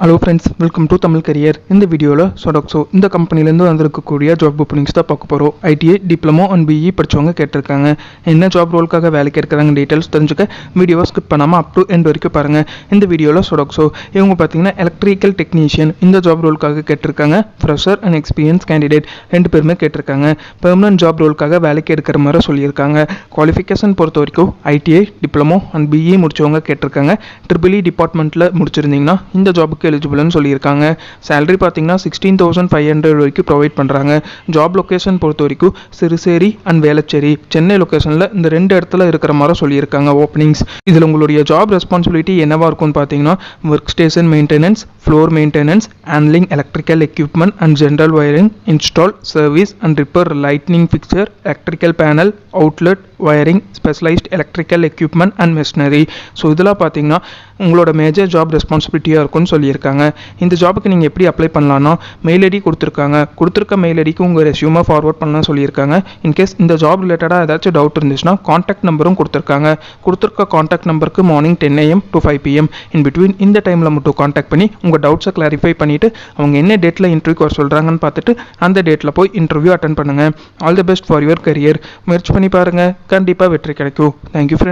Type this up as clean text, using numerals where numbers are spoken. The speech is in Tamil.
Hello friends, welcome to Tamil career. இந்த வீடியோவில் சொடக்ஸோ இந்த கம்பெனிலேருந்து வந்திருக்கக்கூடிய ஜாப் ஓப்பனிங்ஸ் தான் பார்க்க போகிறோம். ஐடிஐ டிப்ளமோ அண்ட் பிஇ படித்தவங்க கேட்டிருக்காங்க. என்ன ஜாப் ரோலுக்காக வேலைக்கு இருக்கிறாங்க டீட்டெயில்ஸ் தெரிஞ்சுக்க வீடியோவை ஸ்கிப் பண்ணாமல் அப் டு எண்ட் வரைக்கும் பாருங்கள். இந்த வீடியோவில் சொடக்ஸோ இவங்க பார்த்தீங்கன்னா எலக்ட்ரிக்கல் டெக்னீஷியன் இந்த ஜாப் ரோலுக்காக கேட்டிருக்காங்க. ஃப்ரெஷர் அண்ட் எக்ஸ்பீரியன்ஸ் கேண்டிடேட் ரெண்டு பேருமே கேட்டிருக்காங்க. பெர்மனன்ட் ஜாப் ரோலுக்காக வேலைக்கு எடுக்கிற மாதிரி சொல்லியிருக்காங்க. குவாலிஃபிகேஷன் பொறுத்த வரைக்கும் ஐடிஐ டிப்ளமோ அண்ட் பிஇ முடித்தவங்க கேட்டிருக்காங்க. ட்ரிபிள் இ டிபார்ட்மெண்ட்டில் முடிச்சிருந்தீங்கன்னா இந்த ஜாபுக்கு எலிஜிபிள்னு சொல்லியிருக்காங்க. சேலரி பார்த்தீங்கன்னா 16,500 வரைக்கும் ப்ரொவைட் பண்ணுறாங்க. ஜாப் லொக்கேஷன் பொறுத்த வரைக்கும் சிறுசேரி அண்ட் வேளச்சேரி சென்னை லொக்கேஷனில் இந்த ரெண்டு இடத்துல இருக்கிற மாதிரி சொல்லியிருக்காங்க ஓப்பனிங்ஸ். இதில் உங்களுடைய ஜாப் ரெஸ்பான்சிபிலிட்டி என்னவாக இருக்கும்னு பார்த்தீங்கன்னா work station maintenance, floor maintenance, handling electrical equipment and general wiring, install, service and repair lightning fixture, electrical panel, outlet wiring, specialised electrical equipment and machinery. So இதெல்லாம் பார்த்தீங்கன்னா உங்களோட மேஜர் ஜாப் ரெஸ்பான்சிபிலிட்டியாக இருக்கும்னு சொல்லியிருக்காங்க. இந்த ஜாபுக்கு நீங்கள் எப்படி அப்ளை பண்ணலான்னா மெயில் ஐடி கொடுத்துருக்க மெயில் ஐடிக்கு உங்கள் ரெஸ்யூமை ஃபார்வர்ட் பண்ணலாம் சொல்லியிருக்காங்க. இன்கேஸ் இந்த ஜாப் ரிலேட்டடாக ஏதாச்சும் டவுட் இருந்துச்சுன்னா காண்டாக்ட் நம்பரும் கொடுத்துருக்க காண்டாக்ட் நம்பருக்கு morning 10 AM to 5 PM in between இந்த டைமில் மட்டும் காண்டாக்ட் பண்ணி உங்கள் டவுட்ஸை கிளாரிஃபை பண்ணிவிட்டு அவங்க என்ன டேட்டில் இன்டர்வியூக்கு வர சொல்கிறாங்கன்னு பார்த்துட்டு அந்த டேட்டில் போய் இன்டர்வியூ அட்டன் பண்ணுங்கள். All the best for your career. முயற்சி பண்ணி பாருங்கள், கண்டிப்பாக வெற்றி கிடைக்கும். Thank you friends.